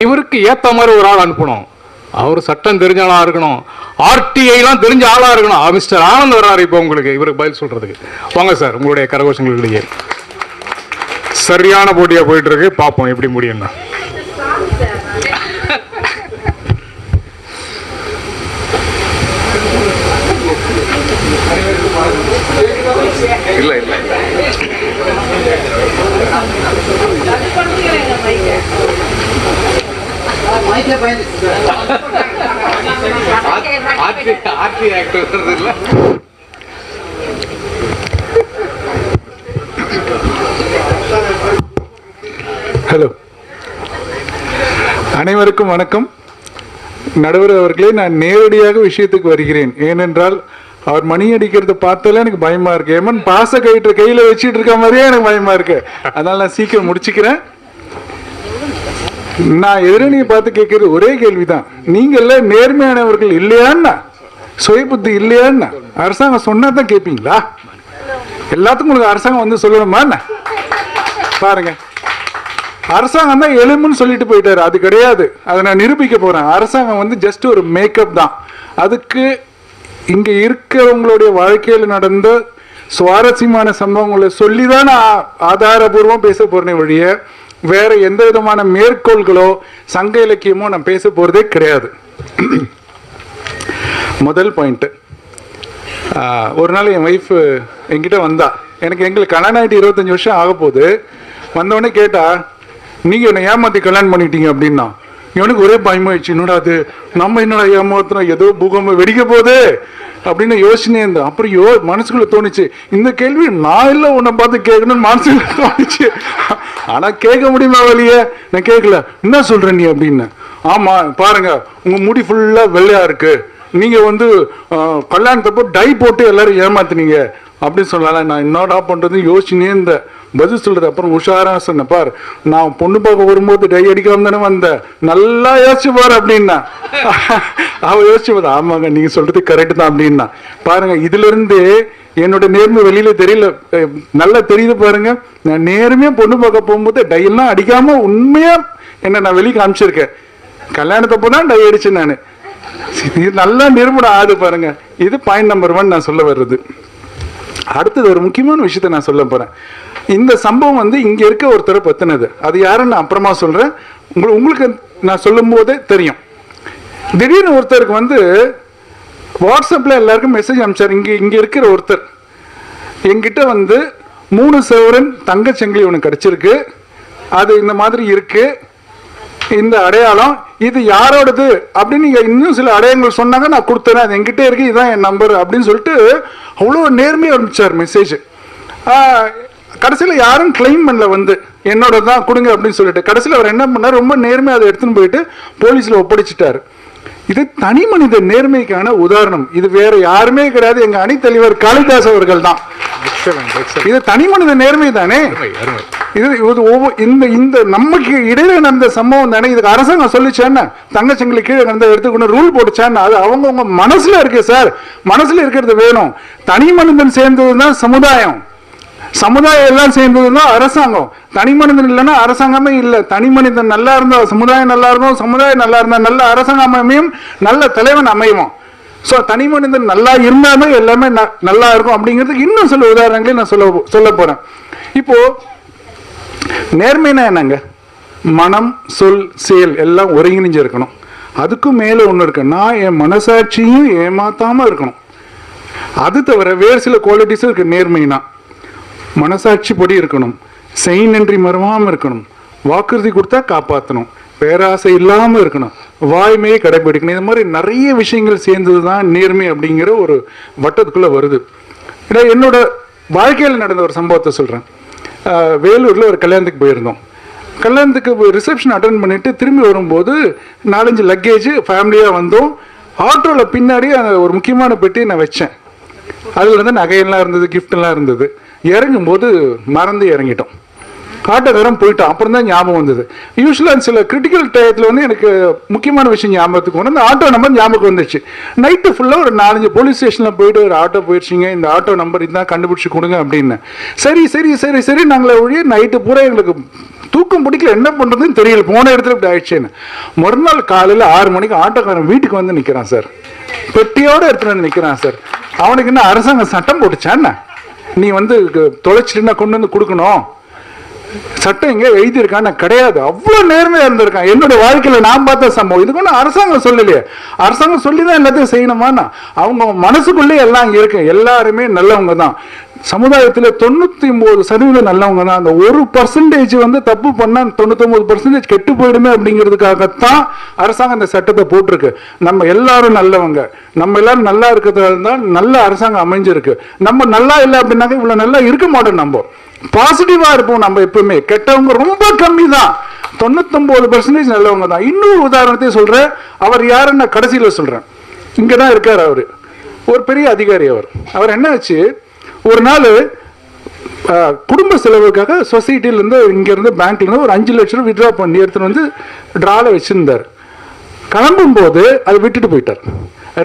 இவருக்கு ஏற்ற மாதிரி ஒரு ஆள் அனுப்பணும். அவர் சட்டம் தெரிஞ்ச ஆளாக இருக்கணும், ஆர்டிஐலாம் தெரிஞ்ச ஆளாக இருக்கணும். மிஸ்டர் ஆனந்த் வர்றாரு இப்போ உங்களுக்கு இவருக்கு பதில் சொல்றதுக்கு. வாங்க சார், உங்களுடைய கரகோஷங்களிலேயே சரியான போட்டியாக போயிட்டு இருக்கு. பார்ப்போம் எப்படி முடியும்னா. இல்லை இல்லை ஹலோ, அனைவருக்கும் வணக்கம். நடுவர் அவர்களே, நான் நேரடியாக விஷயத்துக்கு வருகிறேன். ஏனென்றால் அவர் மணி அடிக்கிறத பார்த்தாலே எனக்கு பயமா இருக்கு. ஏமன் பாச கயிற்று கையில வச்சுட்டு இருக்க மாதிரியே எனக்கு பயமா இருக்கு. அதனால நான் சீக்கிரம் முடிச்சுக்கிறேன். நான் எதிரணியை பார்த்து கேட்கறது ஒரே கேள்விதான். நீங்க எல்லாம் நேர்மையானவர்கள் இல்லையான்னா, சுய புத்தி இல்லையான்னா அரசாங்கம் சொன்னா தான் கேட்பீங்களா? எல்லாத்துக்கும் உங்களுக்கு அரசாங்கம் வந்து சொல்லணுமா? பாருங்க, அரசாங்கம் தான் எலும்புன்னு சொல்லிட்டு போயிட்டாரு. அது கிடையாது. அதை நான் நிரூபிக்க போறேன். அரசாங்கம் வந்து ஜஸ்ட் ஒரு மேக்கப் தான். அதுக்கு இங்க இருக்கிறவங்களுடைய வாழ்க்கையில் நடந்த சுவாரஸ்யமான சம்பவங்களை சொல்லிதான் நான் ஆதாரபூர்வம் பேச போறேன் ஒழிய வேற எந்த விதமான மேற்கோள்களோ சங்க இலக்கியமோ நான் பேச போறதே கிடையாது. முதல் பாயிண்ட், ஒரு நாள் என் ஒய்ஃப் என்கிட்ட வந்தா. எங்களுக்கு கல்யாணம் ஆகிட்டு 25 வருஷம் ஆக போகுது. வந்தவொடனே கேட்டா, நீங்க என்னை ஏமாத்தி கல்யாணம் பண்ணிட்டீங்க அப்படின்னா. இவனுக்கு ஒரே பயமாயிடுச்சு. என்னடா அது, நம்ம என்னடா ஏமாத்துறோம், ஏதோ பூகம்பம் வெடிக்க போகுது அப்படின்னு யோசனையே இருந்தேன். அப்புறம் மனசுக்குள்ள தோணுச்சு, இந்த கேள்வி நான் இல்லை உன்னை பார்த்து கேட்கணும்னு மனசுக்குள்ள தோணுச்சு. ஆனா கேட்க முடியுமா வழியே? நான் கேட்கல. என்ன சொல்ற நீ அப்படின்னு. ஆமா பாருங்க, உங்க முடி ஃபுல்லா வெள்ளையா இருக்கு, நீங்க வந்து கல்யாணத்தப்போ டை போட்டு எல்லாரும் ஏமாத்துனீங்க அப்படின்னு சொல்லலாம். நான் என்னடா பண்றது யோசிச்சுனே இந்த பதில் சொல்றது. அப்புறம் உஷாரா சொன்னேன், பார் நான் பொண்ணு பார்க்க வரும்போது டை அடிக்காம தானே வந்தேன், நல்லா யோசிச்சு பாரு அப்படின்னா. அவ யோசிச்சு பாரு, ஆமாங்க நீங்க சொல்றது கரெக்ட் தான் அப்படின்னா. பாருங்க, இதுல இருந்து என்னோட நேர்மை வெளியில தெரியல, நல்லா தெரியுது பாருங்க. நான் நேர்மையா பொண்ணு பார்க்க போகும்போது டை எல்லாம் அடிக்காம உண்மையா என்ன நான் வெளியே காமிச்சிருக்கேன். கல்யாணத்தப்போ தான் டை அடிச்சேன் நான். இது நல்லா நிரூபணம் ஆகுது பாருங்க. இது பாயிண்ட் நம்பர் 1 நான் சொல்ல வர்றது. அடுத்தது ஒரு முக்கியமான விஷயத்த நான் சொல்ல போறேன். இந்த சம்பவம் வந்து இங்க இருக்க ஒருத்தரை பத்தினது. அது யாருன்னு நான் அப்புறமா சொல்றேன். உங்களுக்கு நான் சொல்லும் போதே தெரியும். திடீர்னு ஒருத்தருக்கு வந்து வாட்ஸ்அப்ல எல்லாருக்கும் மெசேஜ் அனுப்பிச்சார். இங்க இருக்கிற ஒருத்தர் என்கிட்ட வந்து 3 சவரன் தங்கச்சங்கிலி ஒன்று கிடைச்சிருக்கு, அது இந்த மாதிரி இருக்கு, இந்த அடையாளம் இது யாரோடது அப்படின்னு நீங்க இன்னும் சில அடையாளங்கள் சொன்னாங்க, நான் கொடுத்தேன், அது என்கிட்ட இருக்கு, இதுதான் என் நம்பர் அப்படின்னு சொல்லிட்டு அவ்வளோ நேர்மையாக அனுப்பிச்சார் மெசேஜ். கடைசியில் யாரும் கிளைம் பண்ணல, வந்து என்னோட தான் கொடுங்க அப்படின்னு சொல்லிட்டு. கடைசியில் அவர் என்ன பண்ணார், ரொம்ப நேர்மையாக அதை எடுத்துன்னு போயிட்டு போலீஸில் ஒப்படைச்சிட்டாரு. இது தனி மனித நேர்மைக்கான உதாரணம். இது வேற யாருமே கிடையாது, எங்க அணி தலைவர் காளிதாஸ் அவர்கள் தான். இது தனி மனித நேர்மை தானே. இது இந்த நமக்கு இடையில நடந்த சம்பவம் தானே. இதுக்கு அரசாங்கம் சொல்லிச்சேன்னா, தங்கச்சங்கிலி கீழே நடந்த எடுத்துக்கணும் ரூல் போட்டுச்சான்னு, அது அவங்க மனசுல இருக்கு சார். மனசுல இருக்கிறது வேணும். தனி மனிதன் சேர்ந்ததுதான் சமுதாயம், சமுதாயம் எல்லாம் சேர்ந்ததுதான் அரசாங்கம். தனி மனிதன் இல்லைன்னா அரசாங்கமே இல்லை. தனி மனிதன் நல்லா இருந்தா சமுதாயம் நல்லா இருக்கும், சமுதாயம் நல்லா இருந்தா நல்ல அரசாங்கம் அமையும், நல்ல தலைவன் அமையும். ஸோ தனி மனிதன் நல்லா இருந்தாலும் எல்லாமே நல்லா இருக்கும். அப்படிங்கிறதுக்கு இன்னும் சில உதாரணங்களே நான் சொல்ல போறேன். இப்போ நேர்மைனா என்னங்க, மனம் சொல் செயல் எல்லாம் ஒருங்கிணைஞ்சு இருக்கணும். அதுக்கும் மேல ஒண்ணு இருக்கு, நான் என் மனசாட்சியும் ஏமாத்தாம இருக்கணும். அது தவிர வேறு சில குவாலிட்டிஸ் இருக்கு. நேர்மைனா மனசாட்சி படி இருக்கணும், செய் நன்றி மறவாம இருக்கணும், வாக்குறுதி கொடுத்தா காப்பாற்றணும், பேராசை இல்லாம இருக்கணும், வாய்மையை கடைபிடிக்கணும். இது மாதிரி நிறைய விஷயங்கள் சேர்ந்ததுதான் நேர்மை அப்படிங்கிற ஒரு வட்டத்துக்குள்ள வருது. என்னோட வாழ்க்கையில் நடந்த ஒரு சம்பவத்தை சொல்றேன். வேலூர்ல ஒரு கல்யாணத்துக்கு போயிருந்தோம். கல்யாணத்துக்கு ரிசப்ஷன் அட்டன் பண்ணிட்டு திரும்பி வரும்போது 4-5 லக்கேஜ் ஃபேமிலியா வந்தோம். ஆட்டோவில் பின்னாடி ஒரு முக்கியமான பெட்டியை நான் வச்சேன். அதுல இருந்து நகையெல்லாம் இருந்தது, கிஃப்ட் எல்லாம் இருந்தது. இறங்கும் போது மறந்து இறங்கிட்டோம். ஆட்டோக்காரன் போயிட்டான். அப்புறம் தான் ஞாபகம் வந்தது. யூஸ்வலாக சில கிரிட்டிக்கல் டயத்தில் வந்து எனக்கு முக்கியமான விஷயம் ஞாபகத்துக்கு வந்து அந்த ஆட்டோ நம்பர் ஞாபகம் வந்துச்சு. நைட்டு ஃபுல்லாக ஒரு 4-5 போலீஸ் ஸ்டேஷனில் போயிட்டு ஒரு ஆட்டோ போயிடுச்சிங்க, இந்த ஆட்டோ நம்பர் இதுதான் கண்டுபிடிச்சி கொடுங்க அப்படின்னு. சரி சரி சரி சரி நாங்களே ஒழிய நைட்டு பூரா எங்களுக்கு தூக்கம் பிடிக்கல, என்ன பண்றதுன்னு தெரியல, போன இடத்துல இப்படி ஆயிடுச்சேன்னு. மறுநாள் காலையில் 6 மணிக்கு ஆட்டோக்காரன் வீட்டுக்கு வந்து நிற்கிறான் சார், பெட்டியோட எடுத்துட்டு வந்து நிற்கிறான் சார். அவனுக்கு என்ன அரசாங்கம் சட்டம் போட்டுச்சான்னு, நீ வந்து தொலைச்சிட்டுன்னா கொண்டு வந்து கொடுக்கணும், சட்டம் எங்க எழுதியிருக்கான்னு? கிடையாது. அவ்வளவு நேர்மையா இருந்திருக்கான். என்னுடைய வாழ்க்கையில நான் பார்த்த சம்பவம். இதுக்கு ஒன்றும் அரசாங்கம் சொல்லலையே, அரசாங்கம் சொல்லிதான் எல்லாத்தையும் செய்யணுமான்னா, அவங்க மனசுக்குள்ளே எல்லாம் இருக்கு. எல்லாருமே நல்லவங்க தான். சமுதாயத்தில் 99% நல்லவங்க தான். அந்த 1% வந்து தப்பு பண்ணா 99% கெட்டு போயிடுமே அப்படிங்கிறதுக்காகத்தான் அரசாங்கம் இந்த சட்டத்தை போட்டிருக்கு. நம்ம எல்லாரும் நல்லவங்க, நம்ம எல்லாரும் நல்லா இருக்கிறதால தான் நல்ல அரசாங்கம் அமைஞ்சிருக்கு. நம்ம நல்லா இல்லை அப்படின்னாக்க இவ்வளவு நல்லா இருக்க மாட்டோம். நம்ம பாசிட்டிவா இருப்போம். நம்ம எப்பவுமே கெட்டவங்க ரொம்ப கம்மி தான், 99% நல்லவங்க தான். இன்னொரு உதாரணத்தை சொல்றேன். அவர் யாருன்னு நான் கடைசியில் சொல்றேன். இங்கதான் இருக்காரு அவரு, ஒரு பெரிய அதிகாரி. அவர் என்ன ஆச்சு, ஒரு நாள் குடும்ப செலவுக்காக சொசைட்டிலேருந்து இங்கேருந்து பேங்க்லேருந்து ஒரு 5 லட்சம் ரூபா வித்ட்ரா பண்ணி எடுத்துகிட்டு வந்து ட்ராவில் வச்சுருந்தார். கிளம்பும் போது அதை விட்டுட்டு போயிட்டார்.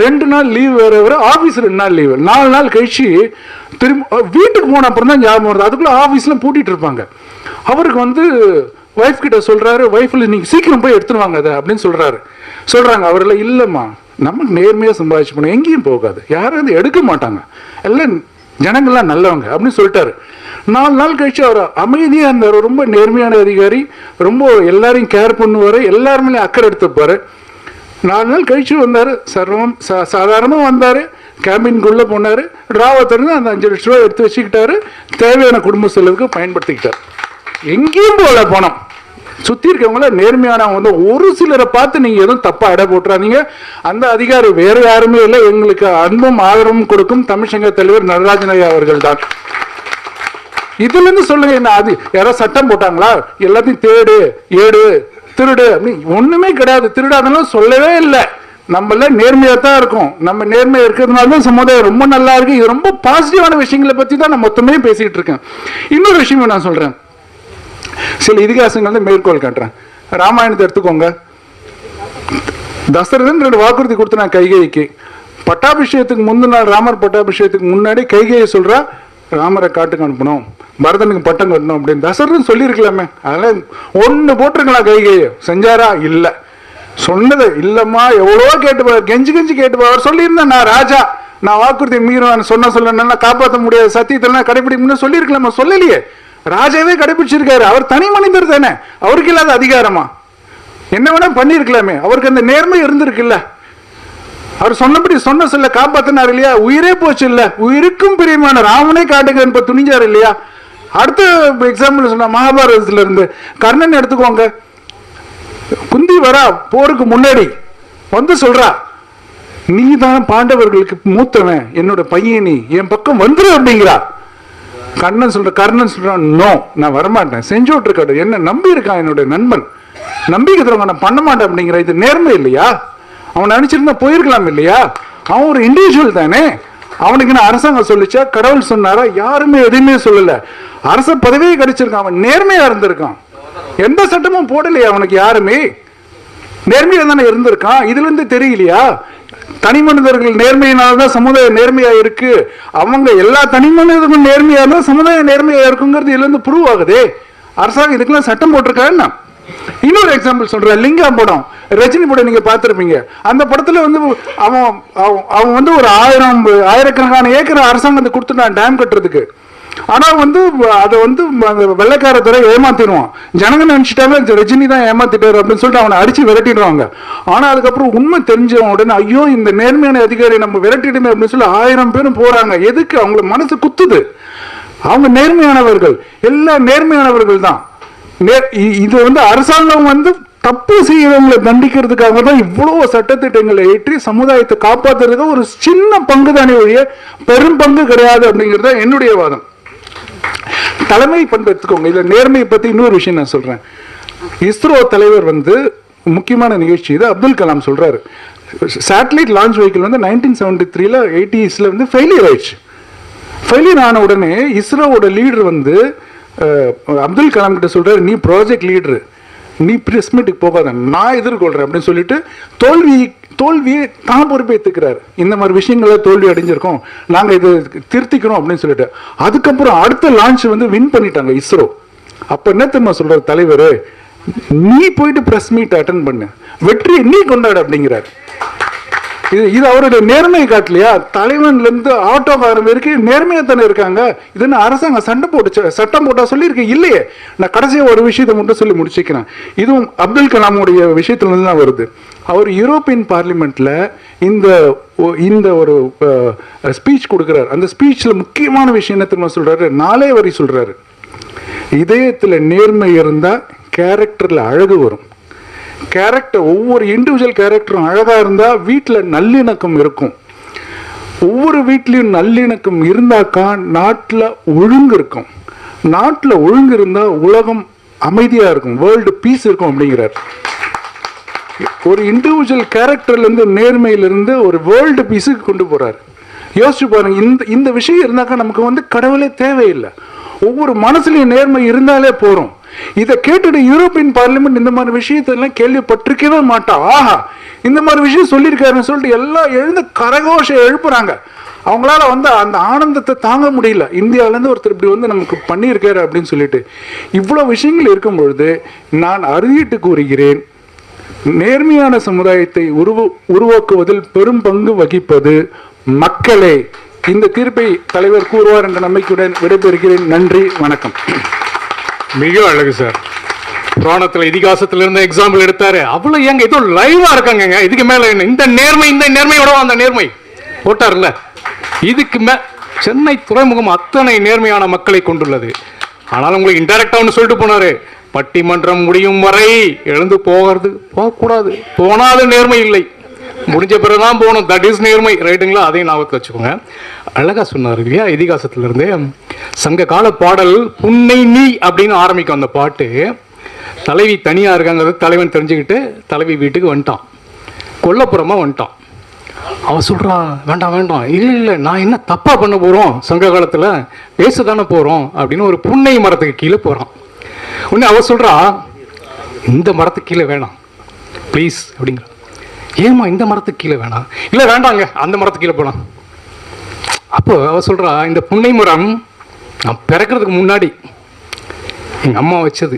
2 நாள் லீவ் வேறு, ஆஃபீஸ் 2 நாள் லீவு. 4 நாள் கழிச்சு திரும்ப வீட்டுக்கு போன அப்புறம் தான் ஞாபகம் வருது, அதுக்குள்ளே ஆஃபீஸ்லாம் பூட்டிட்டு இருப்பாங்க. அவருக்கு வந்து ஒய்ஃப் கிட்ட சொல்கிறாரு, ஒய்ஃபில் நீங்கள் சீக்கிரம் போய் எடுத்துன்னு வாங்க அதை அப்படின்னு சொல்கிறாங்க. அவரில் இல்லைம்மா, நமக்கு நேர்மையாக சம்பாதிச்சு போனோம், எங்கேயும் போகாது, யாரும் வந்து எடுக்க மாட்டாங்க, எல்லாம் ஜனங்கள்லாம் நல்லவங்க அப்படின்னு சொல்லிட்டாரு. 4 நாள் கழிச்சு அவர் அமைதியாக இருந்தார். ரொம்ப நேர்மையான அதிகாரி, ரொம்ப எல்லாரையும் கேர் பண்ணுவார், எல்லாருமே அக்கறை எடுத்துப்பார். 4 நாள் கழிச்சு வந்தார், சாதாரணமாக வந்தார், கேபின்குள்ளே போனார், ட்ராவை திறந்து அந்த 5 லட்ச ரூபா எடுத்து வச்சுக்கிட்டாரு, தேவையான குடும்ப செலவுக்கு பயன்படுத்திக்கிட்டார். எங்கேயும் போகல பணம். சுற்றி இருக்கவங்கள நேர்மையானவங்க வந்து ஒரு சிலரை பார்த்து நீங்கள் எதுவும் தப்பாக இட போட்டுறாதீங்க. அந்த அதிகாரி வேறு யாருமே இல்லை, எங்களுக்கு அன்பும் ஆதரவும் கொடுக்கும் தமிழ்ச்சங்க தலைவர் நடராஜன் ஐயா அவர்கள் தான். இதுல இருந்து சொல்லுங்க, என்ன அது யாராவது சட்டம் போட்டாங்களா? எல்லாத்தையும் தேடு, ஏடு, திருடு அப்படின்னு ஒண்ணுமே கிடையாது. திருடாதெல்லாம் சொல்லவே இல்லை. நம்மள நேர்மையா தான் இருக்கும். நம்ம நேர்மையா இருக்கிறதுனால தான் சமுதாயம் ரொம்ப நல்லா இருக்கு. இது ரொம்ப பாசிட்டிவான விஷயங்களை பத்தி தான் நான் மொத்தமே பேசிட்டு இருக்கேன். இன்னொரு விஷயம் நான் சொல்றேன், சில இதிகாசங்கள் மேற்கோள் காட்டுறேன். ராமாயணத்தை எடுத்துக்கோங்க. தசரதன் 2 வாக்குறுதி கொடுத்தான் கைகேயிக்கு. பட்டாபிஷேகத்துக்கு முந்தின நாள், ராமர் பட்டாபிஷேகத்துக்கு முன்னாடி கைகேயை சொல்றா, ராமரை காட்டுக்கு அனுப்பணும், பரதனுக்கு பட்டம் கட்டணும் அப்படின்னு. தசரதன் சொல்லியிருக்கலாமே, அதெல்லாம் ஒன்று போட்டிருக்கலாம். கைகேயை செஞ்சாரா? இல்லை. சொன்னது இல்லம்மா, எவ்வளோ கேட்டுப்பார், கெஞ்சி கேட்டுப்பா. அவர் சொல்லியிருந்தா, நான் ராஜா, நான் வாக்குறுதி மீறுவேன், சொன்ன காப்பாற்ற முடியாது, சத்தியத்தெல்லாம் கடைபிடிக்கணும்னு சொல்லியிருக்கலாமா? சொல்லலையே. ராஜாவே கடைபிடிச்சிருக்காரு. அவர் தனி மனிதர் தானே, அவருக்கு இல்லாத அதிகாரமா? என்ன வேணா பண்ணிருக்கலாமே. அவருக்கு அந்த நேர்மை இருந்திருக்குல்ல. அவர் சொன்னபடி சொல்ல காப்பாத்தினார் இல்லையா? உயிரே போச்சு இல்ல, உயிருக்கும் பிரியமான ராமனே காட்டுங்க இப்ப துணிஞ்சார் இல்லையா? அடுத்த எக்ஸாம்பிள் சொன்ன மகாபாரதத்துல இருந்து கர்ணன் எடுத்துக்கோங்க. குந்தி வரா போருக்கு முன்னாடி வந்து சொல்றா, நீ தான் பாண்டவர்களுக்கு மூத்தவன், என்னோட பையன், நீ என் பக்கம் வந்துரு அப்படிங்கிறா. கர்ணன் சொல்றான், நோ, நான் வரமாட்டேன், செஞ்சு விட்டுருக்காரு, என்ன நம்பி இருக்கான் என்னுடைய நண்பன், நம்பிக்கை தருவாங்க, நான் பண்ண மாட்டேன் அப்படிங்கிற. இது நேர்மை இல்லையா? அவன் நினைச்சிருந்தா போயிருக்கலாம் இல்லையா? அவன் ஒரு இண்டிவிஜுவல் தானே. அவனுக்கு நான் அரசாங்கம் சொல்லிச்சா, கடவுள் சொன்னாரா? யாருமே எதுவுமே சொல்லல. அரச பதவியே கிடைச்சிருக்கான், அவன் நேர்மையா இருந்திருக்கான், எந்த சட்டமும் போடலையா அவனுக்கு, யாருமே நேர்மையா தானே இருந்திருக்கான். இதுல இருந்து தெரியலையா? தனி மனிதர்கள் நேர்மையினால்தான் சமுதாயம் நேர்மையா இருக்கு. அவங்க எல்லா தனி மனிதர்களும் நேர்மையா இருந்தா சமுதாயம் நேர்மையா இருக்குங்கிறது இதுல இருந்து ப்ரூவ் ஆகுது. அரசாங்கம் இதுக்கெல்லாம் சட்டம் போட்டிருக்காருன்னா. இன்னொரு எக்ஸாம்பிள் சொல்றேன், லிங்கா படம், ரஜினி படம் நீங்க பார்த்திருப்பீங்க. அந்த படத்துல வந்து அவன் வந்து ஒரு ஆயிரக்கணக்கான ஏக்கர் அரசாங்கத்தை கொடுத்துட்டான் டேம் கட்டுறதுக்கு. ஆனா வந்து அதை வந்து வெள்ளைக்காரத்துறை ஏமாத்திடுவான். ஜனங்க நினைச்சிட்டாங்க ரஜினி தான் ஏமாத்திட்டாரு அப்படின்னு சொல்லிட்டு அவனை அடிச்சு விரட்டிடுவாங்க. ஆனா அதுக்கப்புறம் உண்மை தெரிஞ்சவன் உடனே, ஐயோ இந்த நேர்மையான அதிகாரி நம்ம விரட்டிடுமே அப்படின்னு சொல்லி 1000 பேரும் போறாங்க. எதுக்கு? அவங்களுக்கு மனசு குத்துது. அவங்க நேர்மையானவர்கள், எல்லாம் நேர்மையானவர்கள் தான். இது வந்து அரசாங்கம் வந்து தப்பு செய்யறவங்களை தண்டிக்கிறதுக்காக தான் இவ்வளவு சட்டத்திட்டங்களை ஏற்றி சமுதாயத்தை காப்பாத்துறதுக்கு ஒரு சின்ன பங்கு தானே ஒழிய பெரும் பங்கு கிடையாது அப்படிங்கிறது என்னுடைய வாதம். தலைமை பண்பு எடுத்துக்கோங்க. இதுல நேர்மையை பத்தி இன்னொரு விஷயம் நான் சொல்றேன். இஸ்ரோ தலைவர் வந்து முக்கியமான நிகழ்ச்சி இது, அப்துல் கலாம் சொல்றாரு, சேட்டலைட் லான்ச் வெஹிக்கிள் வந்து 1973ல 80ஸ்ல வந்து ஃபெயிலியர் ஆயிடுச்சு. ஃபெயிலியர் ஆன உடனே இஸ்ரோவோட லீடர் வந்து அப்துல் கலாம் கிட்ட சொல்றாரு, நீ ப்ராஜெக்ட் லீடரு, நீ பிரஸ் மீட்டுக்கு போகாத, நான் எதிர்கொள்றேன் அப்படின்னு சொல்லிட்டு தோல்வியை தான் பொறுப்பேற்றுக்கிறார். இந்த மாதிரி விஷயங்கள தோல்வி அடைஞ்சிருக்கோம், நாங்கள் இதை திருத்திக்கிறோம் அப்படின்னு சொல்லிட்டு. அதுக்கப்புறம் அடுத்த லான்ச் வந்து வின் பண்ணிட்டாங்க இஸ்ரோ. அப்ப என்ன தெரியுமா சொல்றாரு தலைவர், நீ போயிட்டு பிரஸ் மீட் அட்டன் பண்ணு, வெற்றியை நீ கொண்டாடு அப்படிங்கிறார். இது அவருடைய நேர்மையை காட்டலையா? தலைவன்ல இருந்து ஆட்டோக்காரன் வரைக்கும் நேர்மையா தானே இருக்காங்க. இதுன்னு அரசாங்கம் சட்டம் போட்டா சொல்லியிருக்கு இல்லையே. நான் கடைசியா ஒரு விஷயத்தை மட்டும் சொல்லி முடிச்சுக்கிறேன். இதுவும் அப்துல் கலாமுடைய விஷயத்துல இருந்து தான் வருது. அவர் யூரோப்பியன் பார்லிமெண்ட்ல இந்த ஒரு ஸ்பீச் கொடுக்கிறார். அந்த ஸ்பீச்ல முக்கியமான விஷயம் என்ன தெரியுமா சொல்றாரு? 4 வரி சொல்றாரு. இதயத்துல நேர்மை இருந்தா கேரக்டர்ல அழகு வரும். கேரக்டர், ஒவ்வொரு இண்டிவிஜுவல் கேரக்டரும் அழகா இருந்தா வீட்டுல நல்லிணக்கம் இருக்கும். ஒவ்வொரு வீட்லயும் நல்லிணக்கம் இருந்தாக்கா நாட்டுல ஒழுங்கு இருக்கும். நாட்டுல ஒழுங்கு இருந்தா உலகம் அமைதியா இருக்கும், வேர்ல்டு பீஸ் இருக்கும் அப்படிங்கிறார். ஒரு இண்டிவிஜுவல் கேரக்டர்ல இருந்து, நேர்மையிலிருந்து ஒரு வேர்ல்டு பீஸுக்கு கொண்டு போறாரு. யோசிச்சு பாருங்க. இந்த விஷயம் இருந்தாக்கா நமக்கு கடவுளே தேவையில்லை. ஒவ்வொரு மனசுலயும் நேர்மை இருந்தாலே போறோம். இதை கேட்டுட்டு யூரோப்பியன் பார்லிமெண்ட் இந்த மாதிரி விஷயத்தெல்லாம் கேள்விப்பட்டிருக்கவே மாட்டா. ஆஹா, இந்த மாதிரி விஷயம் சொல்லியிருக்காருன்னு சொல்லிட்டு எல்லாம் எழுந்து கரகோஷம் எழுப்புறாங்க. அவங்களால அந்த ஆனந்தத்தை தாங்க முடியல. இந்தியாவிலேருந்து ஒருத்தர் இப்படி நமக்கு பண்ணியிருக்காரு அப்படின்னு சொல்லிட்டு. இவ்வளோ விஷயங்கள் இருக்கும் பொழுது நான் அறுதிட்டு கூறுகிறேன், நேர்மையான சமுதாயத்தை உருவாக்குவதில் பெரும் பங்கு வகிப்பது மக்களே. இந்த தீர்ப்பை தலைவர் கூறுவார் என்ற நம்பிக்கையுடன் விடைபெறுகிறேன். நன்றி, வணக்கம். மிக அழகு சார். புராணத்துல இதிகாசத்துல இருந்த எக்ஸாம்பிள் எடுத்தாரு. அவ்வளவு ஏங்க ஏதோ லைவா இருக்காங்க. இதுக்கு மேல என்ன? இந்த நேர்மையோட அந்த நேர்மை போட்டார்ல, இதுக்கு சென்னை துறைமுகம் அத்தனை நேர்மையான மக்களை கொண்டுள்ளது. ஆனாலும் உங்களுக்கு இன்டைரக்டா ஒன்று சொல்லிட்டு போனாரு, பட்டிமன்றம் முடியும் வரை எழுந்து போகக்கூடாது, போனா அது நேர்மை இல்லை, முடிஞ்ச பிறகுதான் போகணும், தட் இஸ் நேர்மை. ரைட்டுங்களா? அதையும் ஞாபகத்தில் வச்சுக்கோங்க. அழகா சொன்னார் இல்லையா? இதிகாசத்துல இருந்து சங்க கால பாடல் புன்னை நீ அப்படின்னு ஆரம்பிக்கும் அந்த பாட்டு. தலைவி தனியா இருக்காங்க, தலைவன் தெரிஞ்சுக்கிட்டு தலைவி வீட்டுக்கு வந்துட்டான், கொல்லப்புறமா வந்துட்டான். அவன் சொல்றான், வேண்டாம் வேண்டாம், இல்லை நான் என்ன தப்பா பண்ண போறோம், சங்க காலத்துல பேசதானே போறோம் அப்படின்னு ஒரு புன்னை மரத்துக்கு கீழே போறான். உடனே அவ சொல்றா, இந்த மரத்துக்கு கீழே வேணாம் ப்ளீஸ் அப்படிங்கிற. ஏமா இந்த மரத்துக்கு கீழே வேணாம்? இல்லை வேண்டாங்க, அந்த மரத்துக்கு கீழே போலாம். அப்போ அவ சொல்றா, இந்த புன்னை மரம் நான் பிறக்கிறதுக்கு முன்னாடி எங்க அம்மா வச்சது.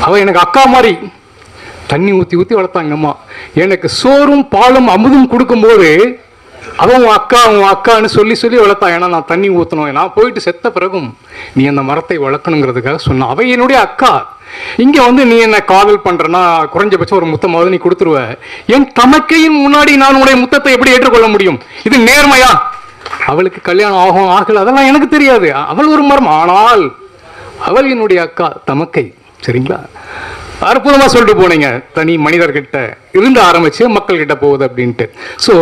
அவ எனக்கு அக்கா மாதிரி தண்ணி ஊற்றி ஊற்றி வளர்த்தாங்க எங்கள் அம்மா. எனக்கு சோறும் பாலும் அமுதும் கொடுக்கும்போது அவன் உன் அக்கான்னு சொல்லி சொல்லி வளர்த்தான். ஏன்னா நான் தண்ணி ஊற்றணும், நான் போயிட்டு செத்த பிறகும் நீ அந்த மரத்தை வளர்க்கணுங்கிறதுக்காக சொன்னான். அவை என்னுடைய அக்கா. இங்கே நீ என்ன காதல் பண்ணுறனா குறைஞ்சபட்சம் ஒரு முத்தமாவது நீ கொடுத்துருவ. என் தமக்கையின் முன்னாடி நான் உன்னுடைய முத்தத்தை எப்படி ஏற்றுக்கொள்ள முடியும்? இது நேர்மையா? அவளுக்கு கல்யாணம் ஆகும் ஆகல அதெல்லாம் எனக்கு தெரியாது, அவள் ஒரு மரம். ஆனால் அவள் என்னுடைய அக்கா, தமக்கை. சரிங்களா? அற்புதமா சொல்லிட்டு போனீங்க. தனி மனிதர்கிட்ட இருந்து ஆரம்பிச்சு மக்கள் கிட்ட போகுது அப்படின்ட்டு. ஸோ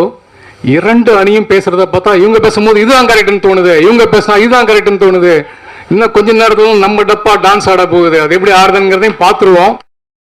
2 அணியும் பேசுறத பார்த்தா இவங்க பேசும்போது இதுதான் கரெக்ட்னு தோணுது, இவங்க பேசினா இதுதான் கரெக்ட்னு தோணுது. இன்னும் கொஞ்ச நேரத்துல நம்ம டப்பா டான்ஸ் ஆட போகுது. அது எப்படி ஆடுதுங்கிறதையும் பார்த்துருவோம்.